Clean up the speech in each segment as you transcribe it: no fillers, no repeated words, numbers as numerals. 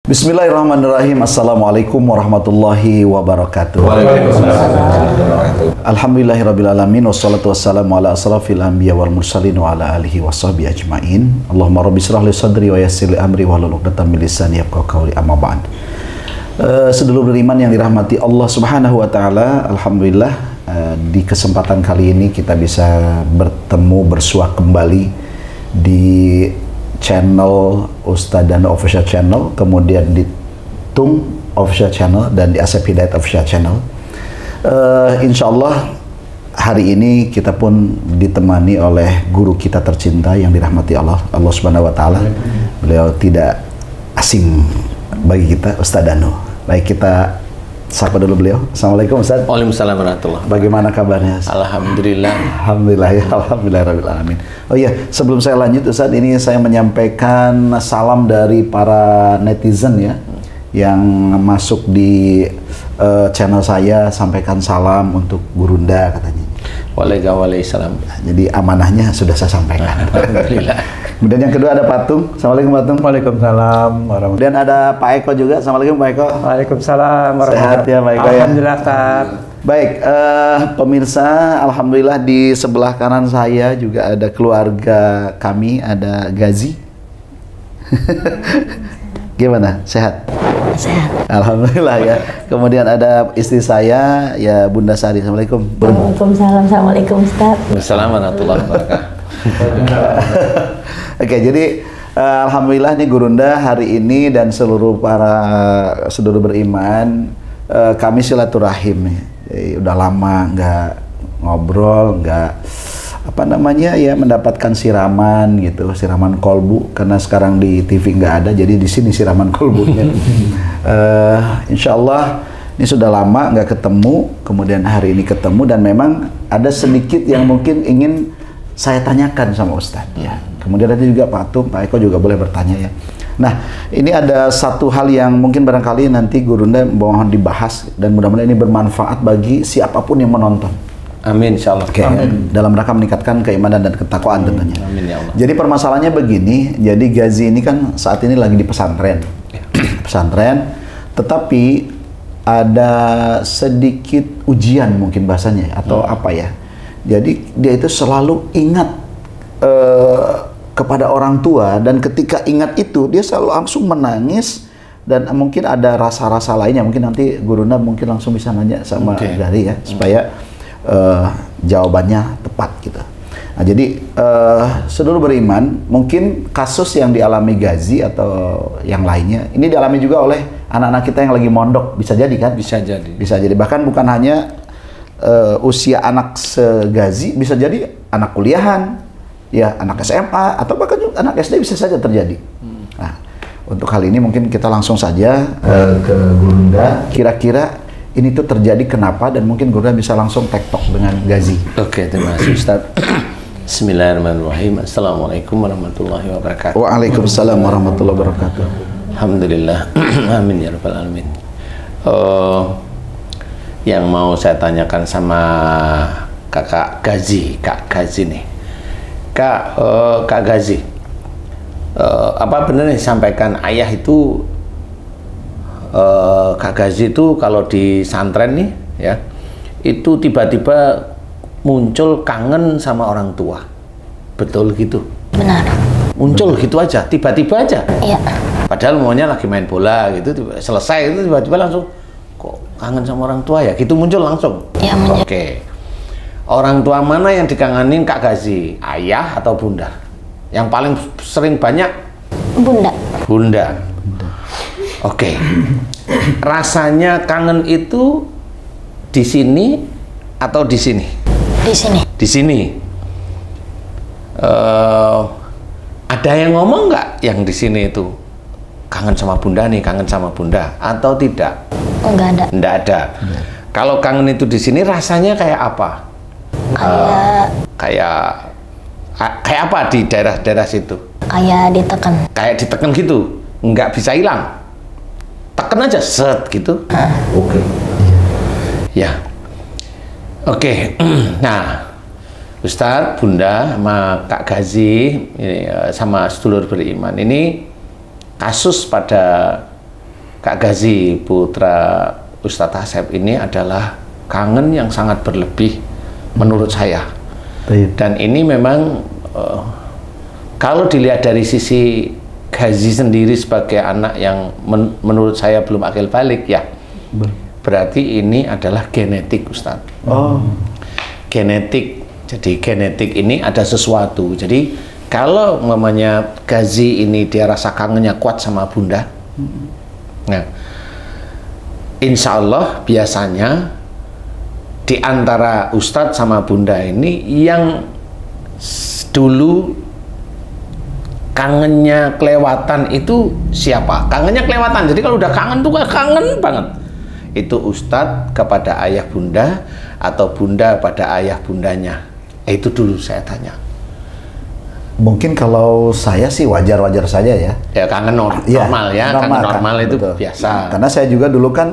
Bismillahirrahmanirrahim. Assalamualaikum warahmatullahi wabarakatuh. Alhamdulillahirrabbilalamin. Wassalatu wassalamu ala asrafil anbiya wal mursalin wa ala alihi wa sahbihi ajma'in. Allahumma rabbi shrah li sadri wa yassir li amri wahlul 'uqdatam min lisani yafqahu qawli, amma ba'd. Sedulur beriman yang dirahmati Allah Subhanahu wa taala, alhamdulillah di kesempatan kali ini kita bisa bertemu, bersua kembali di channel Ustadz Danu Official Channel, kemudian di Tung Official Channel, dan di Asep Hidayat Official Channel. Insya Allah hari ini kita pun ditemani oleh guru kita tercinta yang dirahmati Allah Subhanahu Wa Taala. Beliau tidak asing bagi kita, Ustadz Danu. Baik, kita sapa dulu beliau. Assalamualaikum Ustadz. Waalaikumsalam warahmatullahi. Bagaimana kabarnya? Alhamdulillah. Alhamdulillah ya, alhamdulillahirrahmanirrahim. Oh iya, sebelum saya lanjut Ustadz, ini saya menyampaikan salam dari para netizen ya, yang masuk di channel saya, sampaikan salam untuk Gurunda katanya. Waalaikumsalam. Jadi amanahnya sudah saya sampaikan. Alhamdulillah. Kemudian yang kedua ada Patung. Assalamualaikum Patung. Waalaikumsalam warahmatullahi. Kemudian ada Pak Eko juga. Assalamualaikum Pak Eko. Waalaikumsalam warahmatullahi. Sehat ya Pak Eko ya. Alhamdulillah Ustaz. Baik, pemirsa, alhamdulillah di sebelah kanan saya juga ada keluarga kami, ada Gazi. Gimana? Sehat? Sehat. Alhamdulillah ya. Kemudian ada istri saya, ya Bunda Sari. Assalamualaikum. Waalaikumsalam. Assalamualaikum Ustaz. Assalamualaikum warahmatullahi wabarakatuh. Oke, jadi alhamdulillah nih Gurunda hari ini dan seluruh para saudara beriman, kami silaturahim nih. Jadi, udah lama nggak ngobrol, nggak apa namanya ya, mendapatkan siraman gitu, siraman kolbu, karena sekarang di TV nggak ada, jadi di sini siraman kolbunya. Insya Allah ini sudah lama nggak ketemu, kemudian hari ini ketemu, dan memang ada sedikit yang mungkin ingin saya tanyakan sama Ustadz ya. Kemudian ada juga Pak Tung, Pak Eko juga boleh bertanya ya. Nah, ini ada satu hal yang mungkin barangkali nanti Gurunda mohon dibahas, dan mudah-mudahan ini bermanfaat bagi siapapun yang menonton. Amin insyaallah. Oke, dalam rangka meningkatkan keimanan dan ketakwaan tentunya. Amin ya Allah. Jadi permasalahannya begini, jadi Gazi ini kan saat ini lagi di pesantren. Pesantren, tetapi ada sedikit ujian mungkin bahasanya atau apa ya. Jadi dia itu selalu ingat kepada orang tua, dan ketika ingat itu dia selalu langsung menangis, dan mungkin ada rasa-rasa lainnya. Mungkin nanti Gurunda mungkin langsung bisa nanya sama Dari ya, supaya jawabannya tepat gitu. Nah, jadi saudara beriman, mungkin kasus yang dialami Gazi atau yang lainnya ini dialami juga oleh anak-anak kita yang lagi mondok, bisa jadi kan? Bisa jadi. Bisa jadi, bahkan bukan hanya usia anak segazi, bisa jadi anak kuliahan, ya anak SMA, atau bahkan juga anak SD bisa saja terjadi. Nah, untuk hal ini mungkin kita langsung saja ke Gurunda. Kira-kira ini tuh terjadi kenapa, dan mungkin Gurunda bisa langsung tektok dengan Gazi. Oke, terima kasih Ustaz. Bismillahirrahmanirrahim. Assalamualaikum warahmatullahi wabarakatuh. Waalaikumsalam warahmatullahi wabarakatuh. Alhamdulillah. Amin ya rabbal alamin. Yang mau saya tanyakan sama Kak Gazi nih. Kak Gazi, apa benar yang disampaikan ayah itu, Kak Gazi itu kalau di santren nih ya, itu tiba-tiba muncul kangen sama orang tua, betul gitu? Benar. Muncul gitu aja, tiba-tiba aja? Iya. Padahal maunya lagi main bola gitu, selesai itu tiba-tiba langsung kok kangen sama orang tua ya, gitu muncul langsung? Iya. Oke. Orang tua mana yang dikangenin Kak Gazi? Ayah atau bunda? Yang paling sering banyak? Bunda. Bunda. Oke. Rasanya kangen itu di sini atau di sini? Di sini. Di sini. Ada yang ngomong nggak yang di sini itu kangen sama bunda nih, kangen sama bunda, atau tidak? Enggak ada. Nggak ada. Kalau kangen itu di sini rasanya kayak apa? Kayak apa di daerah-daerah situ? Kayak ditekan. Kayak ditekan gitu, nggak bisa hilang. Tekan aja, set gitu. Oke. Ya. Oke. Nah, Ustadz, Bunda, sama Kak Gazi, ini, sama sedulur beriman, ini kasus pada Kak Gazi, putra Ustadz Asep ini adalah kangen yang sangat berlebih menurut saya. Dan ini memang kalau dilihat dari sisi Gazi sendiri sebagai anak yang menurut saya belum akil balik ya, berarti ini adalah genetik, Ustadz. Genetik. Jadi genetik ini ada sesuatu. Jadi kalau mamanya Gazi ini dia rasa kangennya kuat sama bunda, nah insya Allah biasanya di antara Ustadz sama bunda ini yang dulu kangennya kelewatan itu siapa? Kangennya kelewatan. Jadi kalau udah kangen tuh kangen banget. Itu Ustadz kepada ayah bunda atau bunda pada ayah bundanya. Itu dulu saya tanya. Mungkin kalau saya sih wajar-wajar saja ya. Ya kangen normal ya, kangen normal itu betul. Biasa. Karena saya juga dulu kan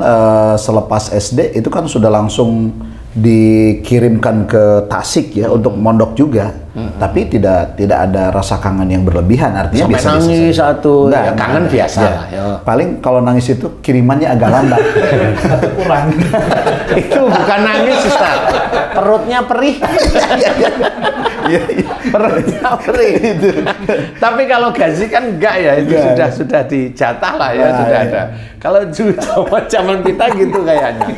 selepas SD itu kan sudah langsung dikirimkan ke Tasik ya untuk mondok juga. Tapi tidak ada rasa kangen yang berlebihan, artinya sampai bisa nangis satu ya, kangen biasa ya. ya. Paling kalau nangis itu kirimannya agak lambat. Atau kurang. Itu bukan nangis, Ustaz. Perutnya perih. Perutnya perih itu. Tapi kalau Gazi kan enggak ya, itu sudah dijatah lah ya, sudah ada. Kalau zaman kita gitu kayaknya.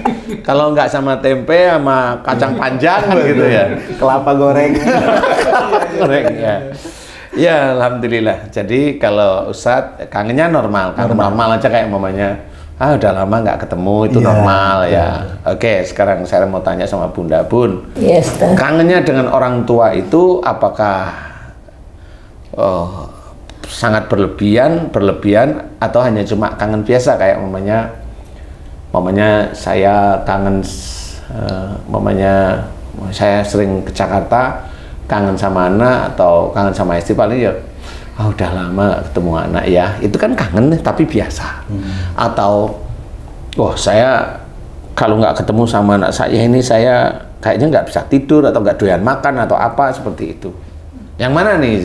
Kalau enggak sama tempe sama kacang panjang kan gitu ya. Kelapa goreng. Goreng ya. Ya alhamdulillah. Jadi kalau Ustadz kangennya normal, normal aja kayak mamanya. Udah lama nggak ketemu itu normal ya. Oke, sekarang saya mau tanya sama Bunda Bun. Yes, kangennya dengan orang tua itu apakah sangat berlebihan atau hanya cuma kangen biasa kayak mamanya saya kangen saya sering ke Jakarta kangen sama anak atau kangen sama istri paling ya udah lama gak ketemu anak ya, itu kan kangen tapi biasa. Atau saya kalau nggak ketemu sama anak saya ini saya kayaknya nggak bisa tidur atau nggak doyan makan atau apa seperti itu. Yang mana nih?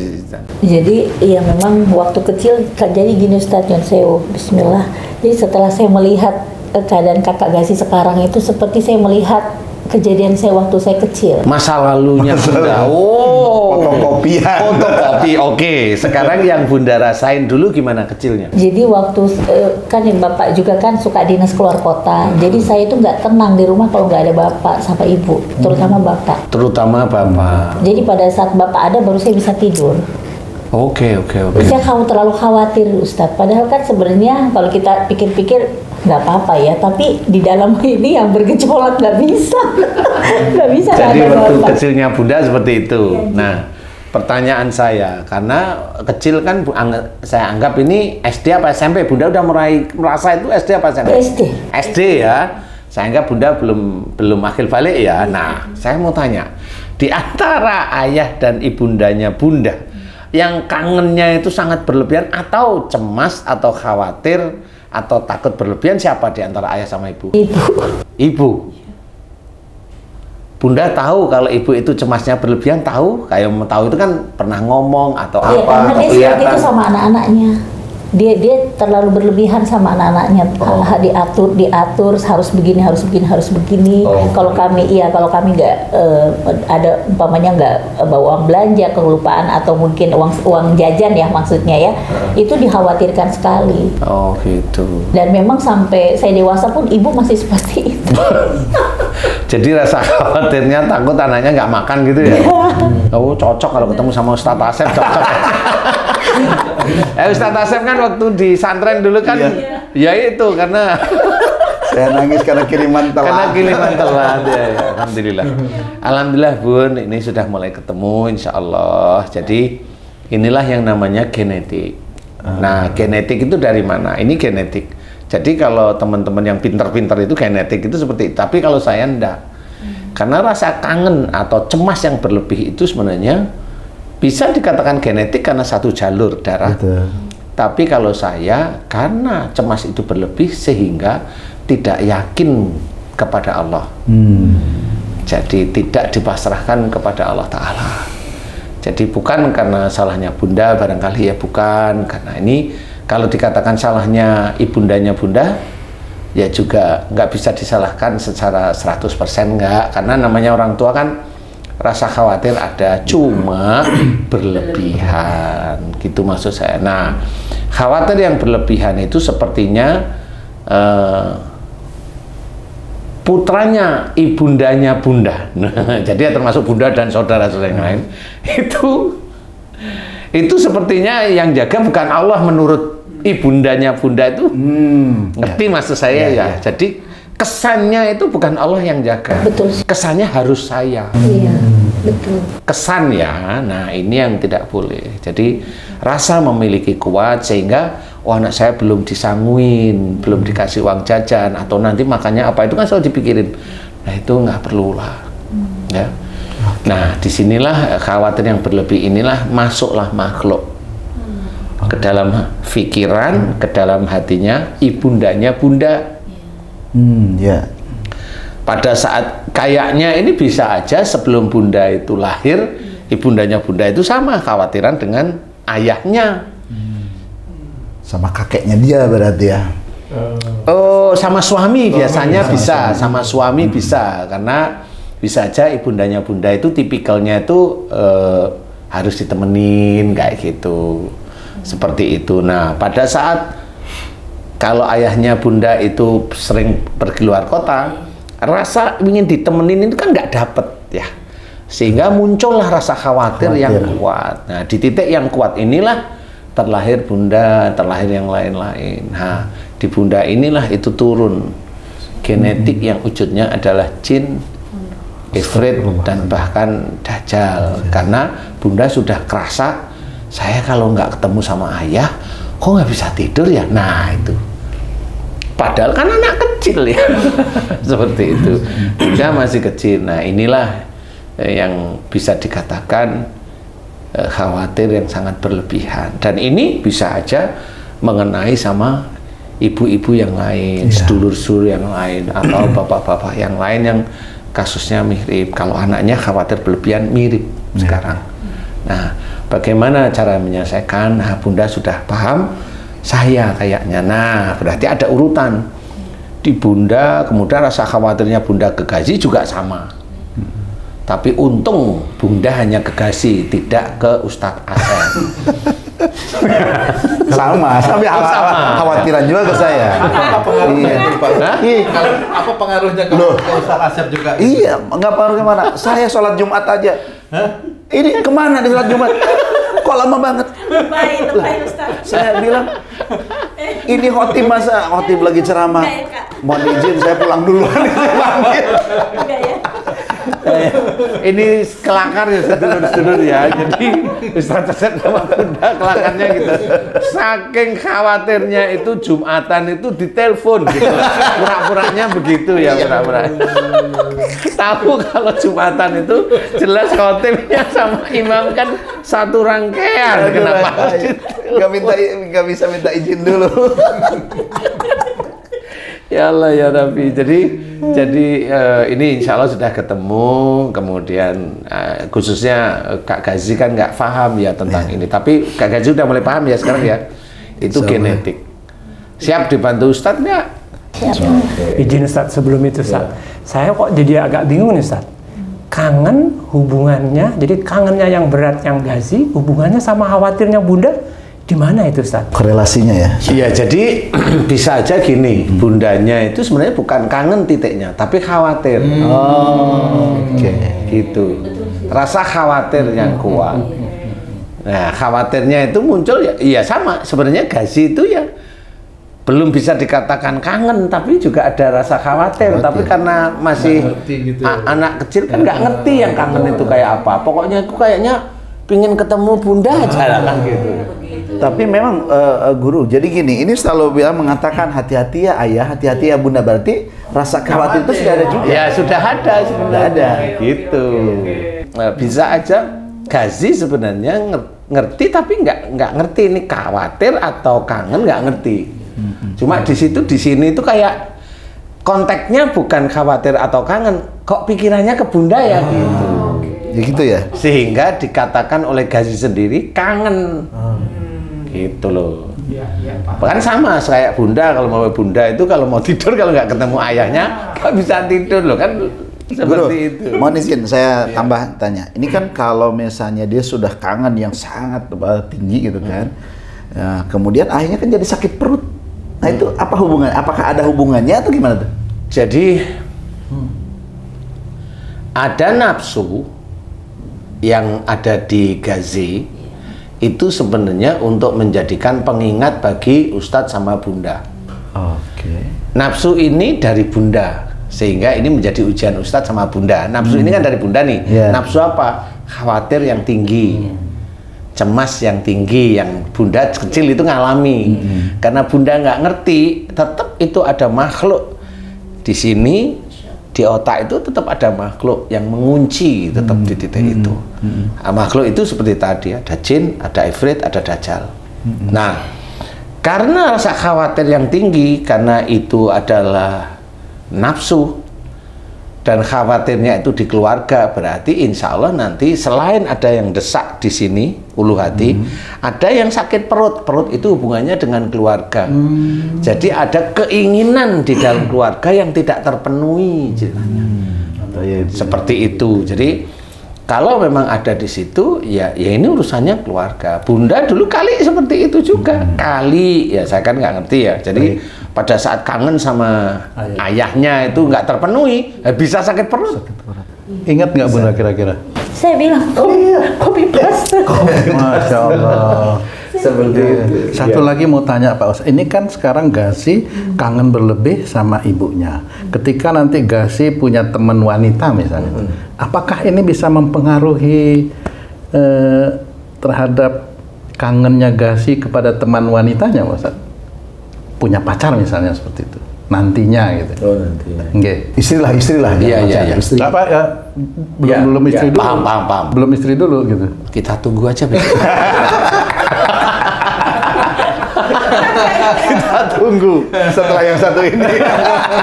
Jadi ya memang waktu kecil jadi gini Ustadz Yon Sewu, Bismillah. Jadi setelah saya melihat keadaan kakak Gazi sekarang itu seperti saya melihat kejadian saya waktu saya kecil. Masa lalunya Bunda. Fotokopi. Oke. Sekarang yang Bunda rasain dulu gimana kecilnya? Jadi waktu kan Bapak juga kan suka dinas keluar kota. Jadi saya itu nggak tenang di rumah kalau nggak ada Bapak sama Ibu, terutama Bapak. Jadi pada saat Bapak ada baru saya bisa tidur. Oke. Saya terlalu khawatir Ustadz. Padahal kan sebenarnya kalau kita pikir-pikir nggak apa-apa ya, tapi di dalam ini yang bergejolak nggak bisa. Jadi waktu kecilnya Bunda seperti itu. Nah, pertanyaan saya, karena kecil kan saya anggap ini SD apa SMP, Bunda udah merasa itu SD apa SMP? SD ya. Saya anggap Bunda belum akil balik ya. Nah, saya mau tanya, di antara ayah dan ibundanya Bunda, yang kangennya itu sangat berlebihan atau cemas atau khawatir atau takut berlebihan, siapa di antara ayah sama ibu? Ibu. Bunda tahu kalau ibu itu cemasnya berlebihan, tahu? Kayak mau tahu itu kan pernah ngomong atau apa? Karena dia seperti itu sama anak-anaknya. Dia terlalu berlebihan sama anak-anaknya. Diatur harus begini. Kalau kami nggak ada umpamanya nggak bawa uang belanja, kelupaan atau mungkin uang jajan ya maksudnya ya, itu dikhawatirkan sekali. Oh gitu. Dan memang sampai saya dewasa pun ibu masih seperti itu. Jadi rasa khawatirnya takut anaknya nggak makan gitu ya? Cocok kalau ketemu sama Ustadz Asep, cocok. Ustadz Asep kan waktu di santren dulu kan, ya itu karena saya nangis karena kiriman telat. Ya. Alhamdulillah Bun, ini sudah mulai ketemu Insya Allah. Jadi inilah yang namanya genetik. Nah, genetik itu dari mana? Ini genetik. Jadi kalau teman-teman yang pintar-pintar itu genetik itu seperti itu. Tapi kalau saya enggak. Karena rasa kangen atau cemas yang berlebih itu sebenarnya bisa dikatakan genetik karena satu jalur darah. Betul. Tapi kalau saya karena cemas itu berlebih sehingga tidak yakin kepada Allah. Jadi tidak dipasrahkan kepada Allah Ta'ala. Jadi bukan karena salahnya Bunda barangkali ya, bukan. Karena ini Kalau dikatakan salahnya ibundanya Bunda, ya juga nggak bisa disalahkan secara 100% nggak, karena namanya orang tua kan rasa khawatir ada, cuma berlebihan, gitu maksud saya. Nah, khawatir yang berlebihan itu sepertinya putranya ibundanya Bunda, jadi ya termasuk Bunda dan saudara-saudara yang lain, itu sepertinya yang jaga bukan Allah menurut ibundanya Bunda itu. Ngerti maksud saya ya? Jadi kesannya itu bukan Allah yang jaga. Betul. Kesannya harus saya. Iya, betul. Kesan ya. Nah, ini yang tidak boleh. Jadi rasa memiliki kuat sehingga anak saya belum disanguin, belum dikasih uang jajan, atau nanti makannya apa, itu kan selalu dipikirin. Nah, itu nggak perlulah. Ya. Nah, disinilah khawatir yang berlebih inilah masuklah makhluk ke dalam pikiran, ke dalam hatinya ibundanya Bunda. Ya. Pada saat kayaknya ini bisa aja sebelum Bunda itu lahir, ibundanya Bunda itu sama khawatiran dengan ayahnya. Sama kakeknya dia berarti ya. Oh, sama suami biasanya bisa, sama suami bisa, karena bisa aja ibundanya Bunda itu tipikalnya itu harus ditemenin kayak gitu. Seperti itu. Nah, pada saat kalau ayahnya Bunda itu sering pergi luar kota, rasa ingin ditemenin itu kan nggak dapet ya, sehingga muncullah rasa khawatir yang kuat. Nah, di titik yang kuat inilah terlahir Bunda, terlahir yang lain-lain. Nah, di Bunda inilah itu turun genetik yang wujudnya adalah jin, ifrit, dan bahkan dajjal. Karena Bunda sudah kerasa, saya kalau nggak ketemu sama ayah, kok nggak bisa tidur ya? Nah, itu. Padahal kan anak kecil ya. Seperti itu. Dia masih kecil. Nah, inilah yang bisa dikatakan khawatir yang sangat berlebihan. Dan ini bisa aja mengenai sama ibu-ibu yang lain, sedulur-sedulur yang lain, atau bapak-bapak yang lain yang kasusnya mirip. Kalau anaknya khawatir berlebihan, mirip sekarang. Nah, bagaimana cara menyelesaikan? Nah, Bunda sudah paham, saya kayaknya. Nah, berarti ada urutan. Di Bunda, kemudian rasa khawatirnya Bunda ke Gazi juga sama. Tapi untung Bunda hanya ke Gazi, tidak ke Ustadz Asep. Sama, sampai khawatiran juga ke saya. Apa pengaruhnya Pak Ustadz? Apa pengaruhnya ke Ustadz Asep juga? Iya, nggak pengaruh kemana. Saya sholat Jumat aja. Ini kemana di sholat Jumat? Kok lama banget? Lebay Ustaz. Saya bilang, ini khotib masa khotib lagi ceramah. Mohon izin saya pulang duluan. Enggak ya? Ini kelakar ya sedulur-sedulur ya. Jadi Ustadz Asep sama Bunda kelakarnya gitu. Saking khawatirnya itu Jumatan itu ditelepon gitu. Pura-puranya begitu ya, pura-pura. Tahu kalau Jumatan itu jelas khotibnya sama imam kan satu rangkaian. Kenapa? Nggak bisa minta izin dulu. Ya Allah ya Rabbi. Jadi ini insya Allah sudah ketemu. Kemudian khususnya Kak Gazi kan nggak paham ya tentang ini. Tapi Kak Gazi udah mulai paham ya sekarang ya. Itu genetik. Siap dibantu Ustadz nggak? Izin Ustadz, sebelum itu Ustadz, saya kok jadi agak bingung nih Ustadz. Kangen hubungannya, jadi kangennya yang berat yang Gazi, hubungannya sama khawatirnya Bunda, di mana itu Ustadz? Korelasinya ya? Iya, jadi bisa aja gini, Bundanya itu sebenarnya bukan kangen titiknya, tapi khawatir. Oke. Gitu. Rasa khawatir yang kuat. Nah, khawatirnya itu muncul ya sama. Sebenarnya Gazi itu ya belum bisa dikatakan kangen, tapi juga ada rasa khawatir. Tapi karena masih gitu. Anak kecil kan nggak ngerti yang kangen itu kayak apa. Pokoknya aku kayaknya pingin ketemu Bunda aja kan gitu. Tapi memang guru, jadi gini, ini selalu bilang mengatakan hati-hati ya ayah, hati-hati ya Bunda, berarti rasa khawatir itu sudah ada juga. Ya sudah ada sebenarnya. Gitu. Nah, bisa aja Gazi sebenarnya ngerti tapi nggak ngerti ini khawatir atau kangen, nggak ngerti. Cuma di sini itu kayak konteksnya bukan khawatir atau kangen, kok pikirannya ke Bunda ya gitu. Ya gitu ya. Sehingga dikatakan oleh Gazi sendiri kangen. Gitu loh. Iya, Pak. Kan sama kayak bunda, kalau mau bunda itu kalau mau tidur kalau nggak ketemu ayahnya nggak bisa tidur loh kan, seperti itu. Mohon izin saya tambah tanya. Ini kan kalau misalnya dia sudah kangen yang sangat tinggi gitu kan, ya, kemudian akhirnya kan jadi sakit perut. Nah itu apa hubungannya? Apakah ada hubungannya atau gimana tuh? Jadi ada nafsu yang ada di Gazi itu sebenarnya untuk menjadikan pengingat bagi Ustadz sama Bunda. Oke. Nafsu ini dari Bunda, sehingga ini menjadi ujian Ustadz sama Bunda. Nafsu ini kan dari Bunda nih. Yeah. Nafsu apa? Khawatir yang tinggi, cemas yang tinggi, yang Bunda kecil itu ngalami. Karena Bunda nggak ngerti, tetap itu ada makhluk di sini. Di otak itu tetap ada makhluk yang mengunci tetap di titik itu. Nah, makhluk itu seperti tadi, ada jin, ada ifrit, ada dajjal. Nah, karena rasa khawatir yang tinggi, karena itu adalah nafsu, dan khawatirnya itu di keluarga, berarti insya Allah nanti selain ada yang desak di sini, ulu hati, ada yang sakit perut. Perut itu hubungannya dengan keluarga. Jadi ada keinginan di dalam keluarga yang tidak terpenuhi, seperti itu. Jadi kalau memang ada di situ, ya ini urusannya keluarga. Bunda dulu kali seperti itu juga, kali ya saya kan nggak ngerti ya. Jadi pada saat kangen sama ayahnya itu nggak terpenuhi, bisa sakit perut. Ingat nggak Bunda kira-kira? Saya bilang, kopi paste. Masya Allah. Seperti itu. Satu lagi mau tanya Pak Ustadz, ini kan sekarang Gazi kangen berlebih sama ibunya. Ketika nanti Gazi punya teman wanita misalnya, apakah ini bisa mempengaruhi terhadap kangennya Gazi kepada teman wanitanya Pak Ustadz? Punya pacar misalnya seperti itu, nantinya gitu. Oh nantinya. Nggih. Istrilah. Iya. Istri. Apa ya? Belum istri dulu. Paham. Belum istri dulu gitu. Kita tunggu aja. Kita tunggu setelah yang satu ini.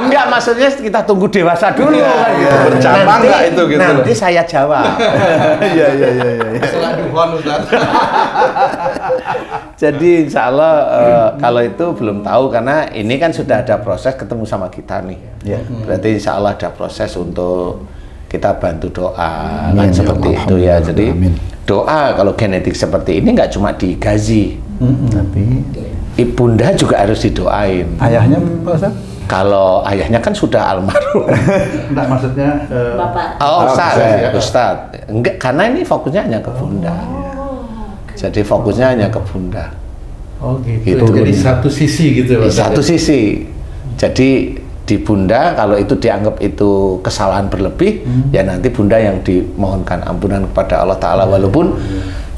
Enggak, maksudnya kita tunggu dewasa dulu. Kan, gitu. Bercabang nggak itu gitu? Nanti saya jawab. Iya. Setelah duhon Ustaz. Jadi insya Allah kalau itu belum tahu, karena ini kan sudah ada proses ketemu sama kita nih. Berarti insya Allah ada proses untuk kita bantu doa. Kan seperti itu ya. Jadi doa kalau genetik seperti ini nggak cuma di Gazi, Tapi ibunda juga harus didoain. Ayahnya Pak Ustaz? Kalau ayahnya kan sudah almarhum. Enggak, maksudnya Bapak. Ustadz. Enggak, karena ini fokusnya hanya ke bunda. Jadi fokusnya hanya ke bunda. oh gitu. Gitu. Jadi satu sisi gitu Pak Ustaz. Satu sisi. Jadi di bunda kalau itu dianggap itu kesalahan berlebih, ya nanti bunda yang dimohonkan ampunan kepada Allah Ta'ala. Walaupun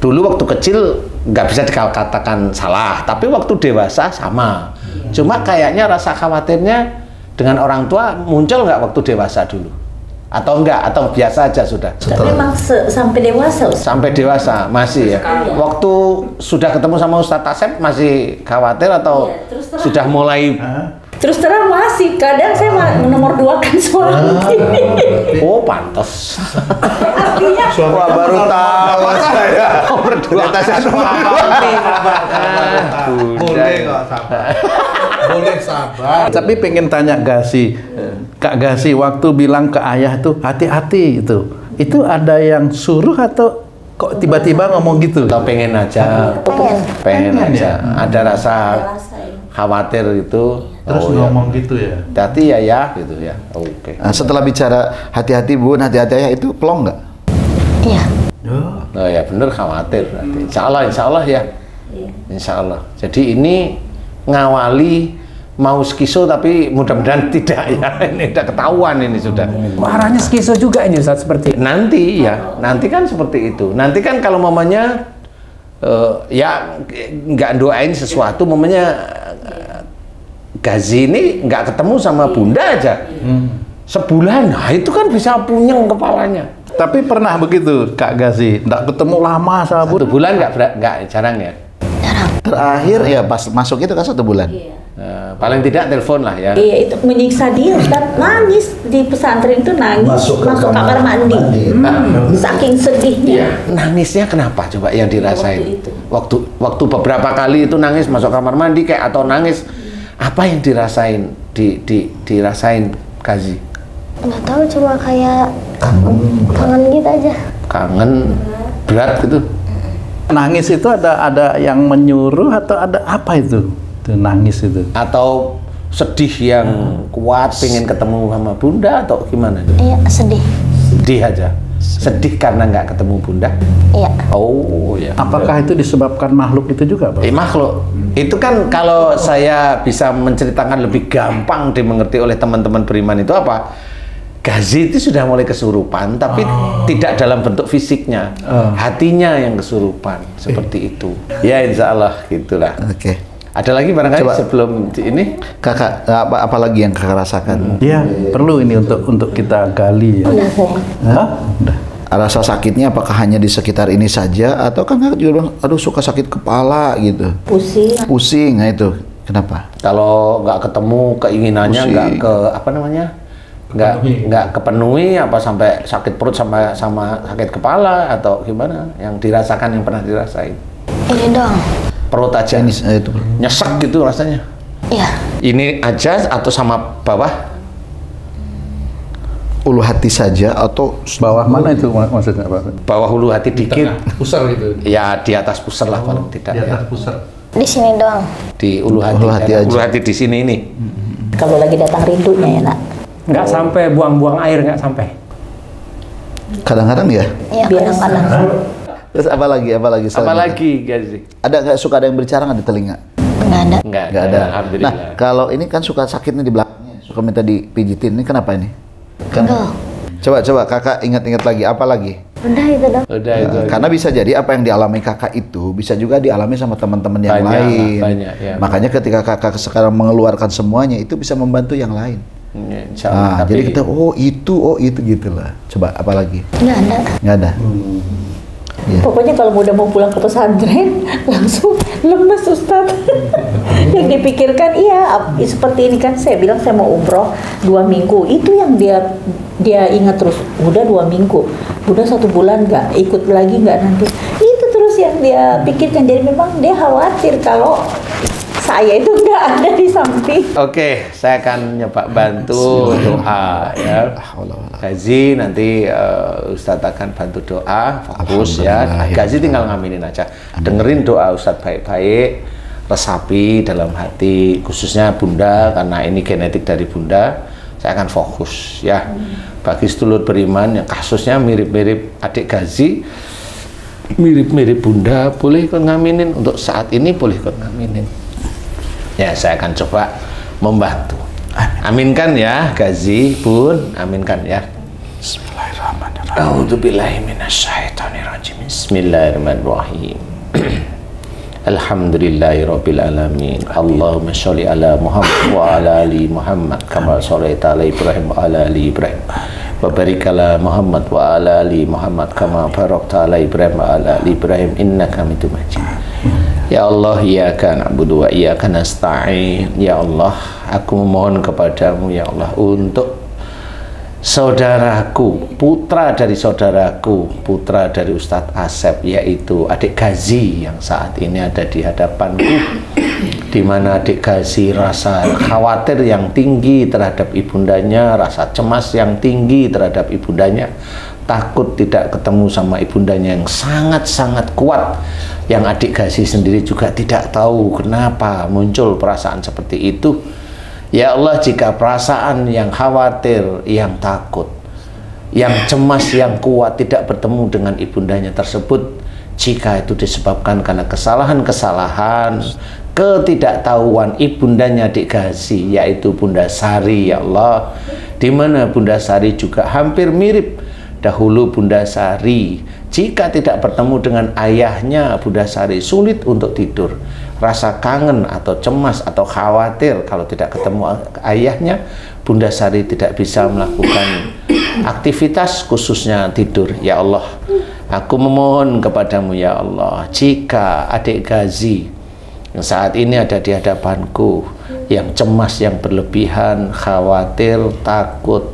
dulu waktu kecil nggak bisa dikatakan salah, tapi waktu dewasa sama. Cuma kayaknya rasa khawatirnya dengan orang tua muncul nggak waktu dewasa dulu? Atau enggak? Atau biasa aja sudah? Memang sampai dewasa, Ustaz. Sampai dewasa masih ya? Waktu sudah ketemu sama Ustadz Asep masih khawatir atau Iya, terus terang. sudah mulai? Terus terang masih, kadang saya nomor 2 kan suami. Oh pantas. Artinya wah baru tahu saya. Ternyata saya Boleh nggak sabar? Boleh sabar. Tapi pengen tanya Gazi, Kak Gazi waktu bilang ke ayah tuh hati-hati itu ada yang suruh atau kok tiba-tiba ngomong gitu? Atau pengen aja? Pengen aja. Ada rasa khawatir itu. Terus ngomong gitu ya? Hati ya gitu ya. Oke. Nah, setelah bicara hati-hati Bun, hati-hati ayah, itu plong nggak? iya. Oh ya bener, khawatir berarti. Insya Allah ya. Insya Allah. Jadi ini ngawali mau skiso tapi mudah-mudahan tidak ya. Ini udah ketahuan ini sudah. Arahnya skizo juga ini Ustaz seperti Nanti ya, nanti kan seperti itu. Nanti kan kalau mamanya ya nggak doain sesuatu, mamanya Gazi ini nggak ketemu sama bunda aja sebulan, nah itu kan bisa punyeng kepalanya. Tapi pernah begitu Kak Gazi, nggak ketemu lama sama Satu bulan nggak jarang ya. Terakhir ya pas masuk itu kan 1 bulan. Iya. Paling tidak telepon lah ya. Iya, itu menyiksa dia, Ustaz. Nangis di pesantren itu, nangis masuk kamar mandi. Saking sedihnya. Ya, nangisnya kenapa coba yang dirasain? Waktu beberapa kali itu nangis masuk kamar mandi kayak, atau nangis apa yang dirasain dirasain Gazi? Nggak tahu, cuma kayak kangen gitu aja. Kangen berat gitu. Nangis itu ada yang menyuruh atau ada apa itu? Itu nangis itu. Atau sedih yang kuat pengen ketemu sama Bunda atau gimana? Iya, sedih. Sedih aja. Sedih karena nggak ketemu Bunda? Iya. Oh ya. Apakah itu disebabkan makhluk itu juga, Pak? Makhluk. Itu kan kalau saya bisa menceritakan lebih gampang dimengerti oleh teman-teman beriman itu apa? Gazi itu sudah mulai kesurupan, tapi tidak dalam bentuk fisiknya, hatinya yang kesurupan, seperti itu. Ya insya Allah gitulah. Oke. Ada lagi barangkali sebelum ini? Kakak, apa lagi yang kakak rasakan? Iya, perlu ini untuk kita gali. Ya. Udah saya. Hah? Udah. Rasa sakitnya apakah hanya di sekitar ini saja atau kan kakak juga bilang, aduh suka sakit kepala gitu. Pusing, nah itu kenapa? Kalau nggak ketemu keinginannya, nggak ke apa namanya, nggak kepenuhi, apa sampai sakit perut sama sakit kepala atau gimana? Yang dirasakan, yang pernah dirasain? Ini dong. Perut aja, Itu. nyesek gitu rasanya. Iya. Ini aja atau sama bawah? Ulu hati saja atau Bawah mana itu maksudnya, Pak? Bawah hulu hati dikit. Pusar gitu. Ya di atas pusar lah paling tidak. Di atas Ya. pusar. Di sini doang. Di ulu hati, Ulu hati aja. ulu hati di sini ini. Kalau lagi datang rindunya ya, Nak. Nggak sampai buang-buang air, nggak sampai. kadang-kadang ya? Iya, kadang-kadang. Terus apa lagi Apa selanjutnya? lagi Gazi? Ada nggak suka ada yang berbicara nggak di telinga? Nggak ada. Nggak Nggak ada. Alhamdulillah. Nah, kalau ini kan suka sakitnya di belakangnya, suka minta dipijitin. Ini kenapa ini? Kan? Coba kakak ingat-ingat lagi, apa lagi? Udah itu dong. Udah itu. Karena bisa jadi apa yang dialami kakak itu bisa juga dialami sama teman-teman yang Banyak, lain. banyak, ya. Makanya ketika kakak sekarang mengeluarkan semuanya itu bisa membantu yang lain. Ya, insya Allah, Nah, tapi jadi kita oh itu gitulah. Coba apa lagi? Nggak ada. Nggak ada. Ya. Pokoknya kalau udah mau pulang ke pesantren langsung lemes Ustaz. Yang dipikirkan seperti ini kan, saya bilang saya mau umroh 2 minggu, itu yang dia ingat terus. Udah 2 minggu, udah 1 bulan nggak ikut lagi nggak nanti, itu terus yang dia pikirkan. Jadi memang dia khawatir kalau saya itu nggak ada di samping. Oke, saya akan nyoba bantu doa ya. Gazi nanti Ustadz akan bantu doa, fokus ya. Gazi tinggal ngaminin aja. Dengerin doa Ustadz baik-baik, resapi dalam hati, khususnya Bunda karena ini genetik dari Bunda. Saya akan fokus ya. Bagi sedulur beriman yang kasusnya mirip-mirip adik Gazi, mirip-mirip Bunda, boleh ikut ngaminin. Untuk saat ini boleh ikut ngaminin. Ya, saya akan coba membantu. Aminkan ya, Gazi, Bun, aminkan ya. Bismillahirrahmanirrahim. A'udzubillahi minasyaitonirrajim. Bismillahirrahmanirrahim. Alhamdulillahirabbil alamin. Allahumma sholli ala Muhammad wa ala ali Muhammad kama shallaita ala Ibrahim wa ala ali Ibrahim. Wa barik ala Muhammad wa ala ali Muhammad kama barakta ala Ibrahim wa ala ali Ibrahim innaka Hamidum Majid. Ya Allah, iyyaka na'budu wa iyyaka nasta'in. Ya Allah, aku memohon kepadamu ya Allah untuk saudaraku, putra dari saudaraku, putra dari Ustadz Asep, yaitu adik Gazi yang saat ini ada di hadapanku, di mana adik Gazi rasa khawatir yang tinggi terhadap ibundanya, rasa cemas yang tinggi terhadap ibundanya, takut tidak ketemu sama ibundanya yang sangat-sangat kuat, yang adik Gazi sendiri juga tidak tahu kenapa muncul perasaan seperti itu. Ya Allah, jika perasaan yang khawatir, yang takut, yang cemas, yang kuat tidak bertemu dengan ibundanya tersebut, jika itu disebabkan karena kesalahan-kesalahan, ketidaktahuan ibundanya adik Gazi, yaitu Bunda Sari, ya Allah, di mana Bunda Sari juga hampir mirip. Dahulu Bunda Sari, jika tidak bertemu dengan ayahnya, Bunda Sari sulit untuk tidur. Rasa kangen atau cemas atau khawatir kalau tidak ketemu ayahnya, Bunda Sari tidak bisa melakukan aktivitas khususnya tidur. Ya Allah, aku memohon kepadamu ya Allah, jika adik Gazi yang saat ini ada di hadapanku, yang cemas, yang berlebihan, khawatir, takut,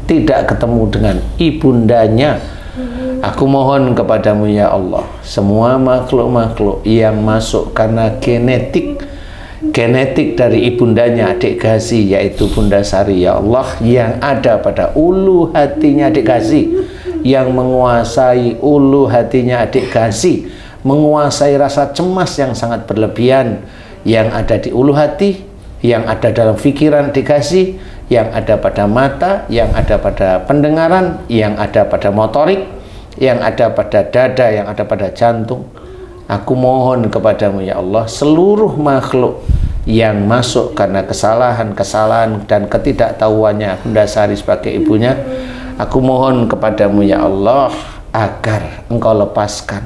tidak ketemu dengan ibundanya. Aku mohon kepadamu ya Allah, semua makhluk-makhluk yang masuk karena genetik dari ibundanya adik Gazi, yaitu Bunda Sari ya Allah, yang ada pada ulu hatinya adik Gazi, yang menguasai ulu hatinya adik Gazi, menguasai rasa cemas yang sangat berlebihan yang ada di ulu hati, yang ada dalam pikiran adik Gazi, yang ada pada mata, yang ada pada pendengaran, yang ada pada motorik, yang ada pada dada, yang ada pada jantung. Aku mohon kepadamu ya Allah, seluruh makhluk yang masuk karena kesalahan dan ketidaktahuannya Bunda Sari sebagai ibunya, aku mohon kepadamu ya Allah agar engkau lepaskan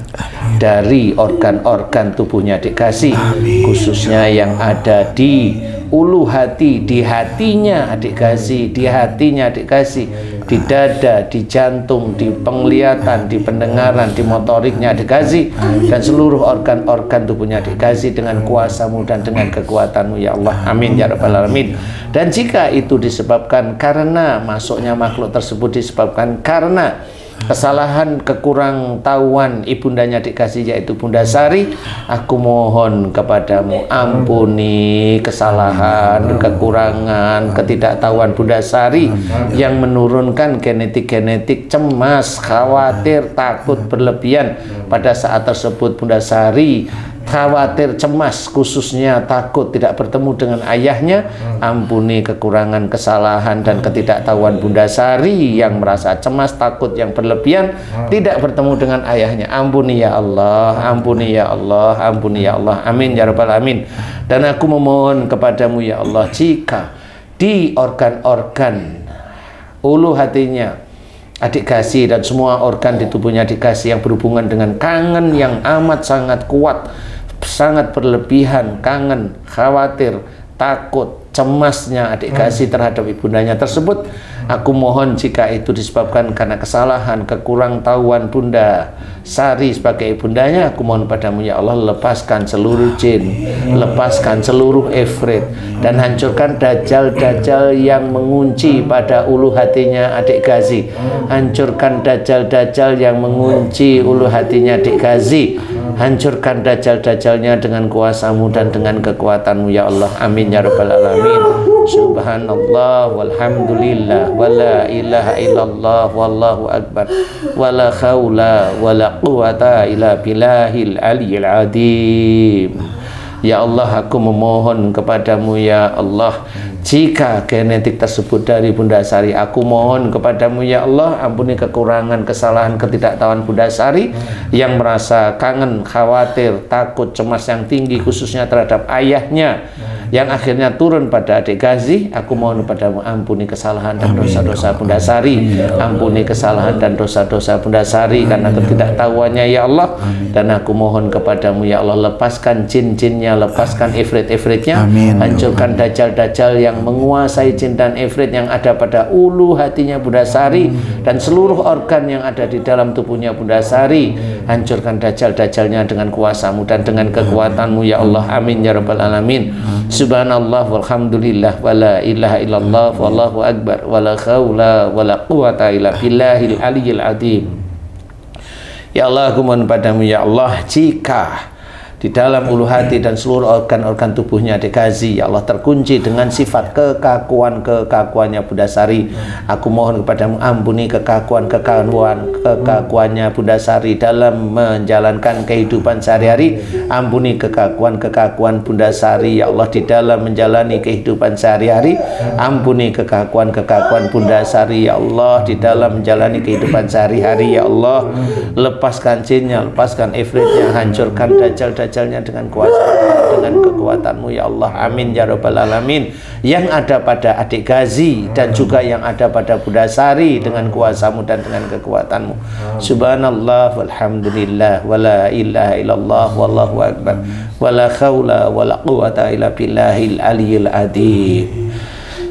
dari organ-organ tubuhnya adik Gazi, khususnya yang ada di ulu hati, di hatinya adik Gazi, di hatinya adik Gazi, di dada, di jantung, di penglihatan, di pendengaran, di motoriknya adik Gazi, dan seluruh organ-organ tubuhnya adik Gazi dengan kuasamu dan dengan kekuatanmu ya Allah, amin ya rabbal alamin. Dan jika itu disebabkan karena masuknya makhluk tersebut disebabkan karena kesalahan, kekurang tahuan ibundanya adik Gazi, yaitu Bunda Sari, aku mohon kepadamu ampuni kesalahan, kekurangan, ketidaktahuan Bunda Sari yang menurunkan genetik cemas, khawatir, takut berlebihan. Pada saat tersebut Bunda Sari khawatir, cemas, khususnya takut tidak bertemu dengan ayahnya. Ampuni kekurangan, kesalahan, dan ketidaktahuan Bunda Sari yang merasa cemas, takut, yang berlebihan, tidak bertemu dengan ayahnya. Ampuni ya Allah, ampuni ya Allah, ampuni ya Allah, amin ya rabbal alamin. Dan aku memohon kepadamu ya Allah, jika di organ-organ ulu hatinya adik Gazi dan semua organ di tubuhnya adik Gazi yang berhubungan dengan kangen yang amat sangat kuat, sangat berlebihan, kangen, khawatir, takut, cemasnya adik Gazi terhadap ibundanya tersebut, aku mohon jika itu disebabkan karena kesalahan, kekurang tahuan Bunda Sari sebagai ibundanya, aku mohon padamu ya Allah, lepaskan seluruh jin, lepaskan seluruh ifrit, dan hancurkan dajjal-dajjal yang mengunci pada ulu hatinya adik Gazi, hancurkan dajjal-dajjal yang mengunci ulu hatinya adik Gazi, hancurkan dajjal-dajjalnya dengan kuasamu dan dengan kekuatanmu ya Allah, amin ya rabbal alamin. Subhanallah walhamdulillah wala ilaha illallah wallahu akbar wala khawla wala quwata illa billahil aliyyil azim. Ya Allah, aku memohon kepadamu ya Allah, jika genetik tersebut dari Bunda Sari, aku mohon kepadamu ya Allah, ampuni kekurangan, kesalahan, ketidaktahuan Bunda Sari yang merasa kangen, khawatir, takut, cemas yang tinggi khususnya terhadap ayahnya yang akhirnya turun pada adik Gazi. Aku mohon kepadamu, ampuni kesalahan dan dosa-dosa Bunda Sari, ampuni kesalahan dan dosa-dosa Bunda Sari karena ketidaktahuannya ya Allah. Dan aku mohon kepadamu ya Allah, lepaskan jin-jinnya, lepaskan ifrit-ifritnya, hancurkan dajjal-dajjal yang menguasai jin dan ifrit yang ada pada ulu hatinya Bunda Sari dan seluruh organ yang ada di dalam tubuhnya Bunda Sari. Hancurkan dajjal-dajjalnya dengan kuasamu dan dengan kekuatanmu ya Allah, amin ya rabbal alamin. Subhanallah walhamdulillah wala ilaha illallah wallahu akbar wala khawla wala quwata illa billahil aliyyil azim. Ya Allah, aku mohon padamu ya Allah, jika di dalam ulu hati dan seluruh organ-organ tubuhnya adik Gazi ya Allah terkunci dengan sifat kekakuannya Bunda Sari, aku mohon kepadamu, ampuni kekakuannya Bunda Sari dalam menjalankan kehidupan sehari-hari, ampuni kekakuan Bunda Sari ya Allah di dalam menjalani kehidupan sehari-hari, ampuni kekakuan Bunda Sari ya Allah di dalam menjalani kehidupan sehari-hari ya Allah. Lepaskan jinnya, lepaskan ifritnya, hancurkan dajjal-dajjalnya dengan kuasa, dengan kekuatanmu ya Allah, amin ya rabbal alamin. Yang ada pada adik Gazi dan juga yang ada pada Bunda Sari dengan kuasamu dan dengan kekuatanmu. Subhanallah walhamdulillah wala ilaha illallah wallahu akbar wala khawla wala quwata illa billahil aliyyil azim.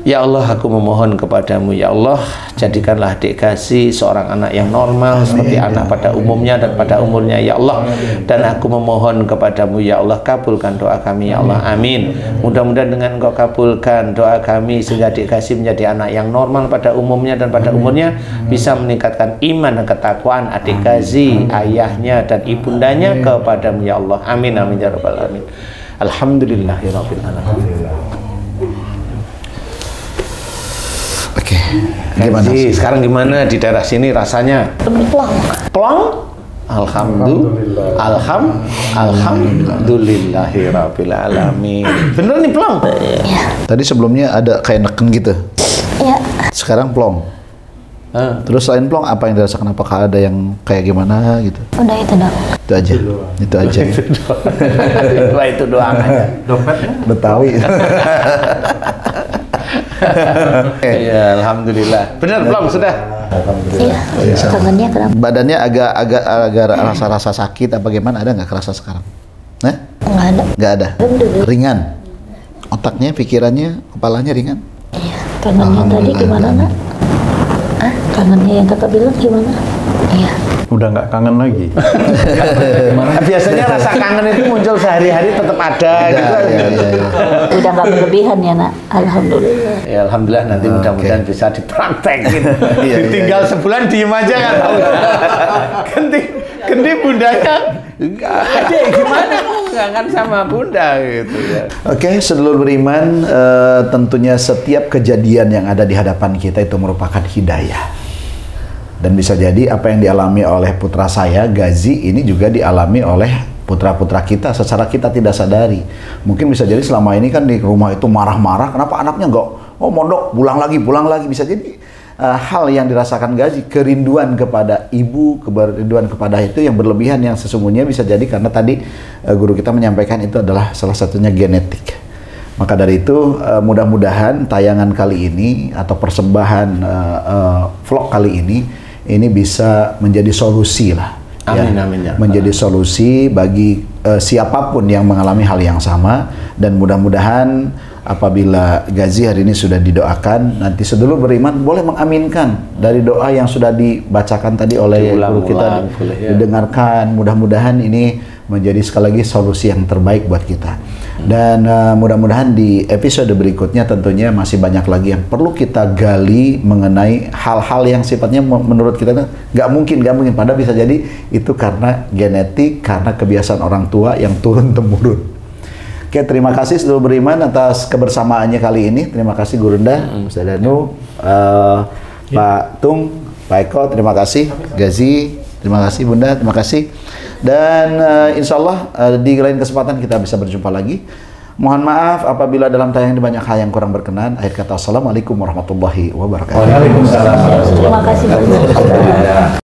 Ya Allah, aku memohon kepadamu, ya Allah, jadikanlah adik Gazi seorang anak yang normal seperti anak pada umumnya dan pada umurnya, ya Allah. Dan aku memohon kepadamu, ya Allah, kabulkan doa kami, ya Allah. Amin. Mudah-mudahan dengan Engkau kabulkan doa kami sehingga adik Gazi menjadi anak yang normal pada umumnya dan pada umurnya, bisa meningkatkan iman dan ketakwaan adik Gazi, ayahnya dan ibundanya kepadamu, ya Allah. Amin, amin, ya rabbal alamin. Alhamdulillahirabbil alamin. Oke, gimana? Sekarang gimana di daerah sini rasanya? Plong? Alhamdulillahirabbil alamin. Bener nih plong? Tadi sebelumnya ada kayak neken gitu. Iya. Sekarang plong. Terus selain plong apa yang dirasakan? Apakah ada yang kayak gimana gitu? Udah itu dong. Itu aja. Itu aja. Itu doang aja. Dompetnya? Betawi. Ya, alhamdulillah. Benar plong sudah. Iya. Kangennya kenapa? Badannya agak rasa-rasa sakit apa gimana, ada nggak kerasa sekarang? Nah? Nggak ada. Nggak ada. Ringan. Otaknya, pikirannya, kepalanya ringan. Iya. Kangennya tadi gimana nak? Kangennya yang kakak bilang gimana? Iya. Udah nggak kangen lagi. Biasanya rasa kangen itu muncul sehari-hari tetap ada gitu. Udah nggak berlebihan ya nak? Alhamdulillah. Ya alhamdulillah, nanti mudah-mudahan bisa dipraktekin. Tinggal sebulan diem aja kan. Kendi bundanya aja gimana kangen sama bunda gitu ya. Oke, sedulur beriman, tentunya setiap kejadian yang ada di hadapan kita itu merupakan hidayah. Dan bisa jadi apa yang dialami oleh putra saya, Gazi, ini juga dialami oleh putra-putra kita secara kita tidak sadari. Mungkin bisa jadi selama ini kan di rumah itu marah-marah, kenapa anaknya enggak, mondok, pulang lagi. Bisa jadi hal yang dirasakan Gazi, kerinduan kepada ibu, kerinduan kepada itu yang berlebihan, yang sesungguhnya bisa jadi karena tadi guru kita menyampaikan itu adalah salah satunya genetik. Maka dari itu mudah-mudahan tayangan kali ini atau persembahan vlog kali ini bisa menjadi solusi lah. Amin, amin, ya. Menjadi solusi bagi siapapun yang mengalami hal yang sama, dan mudah-mudahan apabila Gazi hari ini sudah didoakan, nanti sedulur beriman boleh mengaminkan dari doa yang sudah dibacakan tadi oleh guru kita, didengarkan. Mudah-mudahan ini menjadi sekali lagi solusi yang terbaik buat kita. Dan mudah-mudahan di episode berikutnya tentunya masih banyak lagi yang perlu kita gali mengenai hal-hal yang sifatnya menurut kita nggak mungkin. Padahal bisa jadi itu karena genetik, karena kebiasaan orang tua yang turun-temurun. Oke, terima kasih sedulur beriman atas kebersamaannya kali ini. Terima kasih Gurunda, Ustaz Danu, Pak Tung, Pak Eko, terima kasih. Gazi, terima kasih Bunda, terima kasih. Dan insya Allah di lain kesempatan kita bisa berjumpa lagi. Mohon maaf apabila dalam tayangan banyak hal yang kurang berkenan. Akhir kata, assalamualaikum warahmatullahi wabarakatuh. Waalaikumsalam. Terima kasih.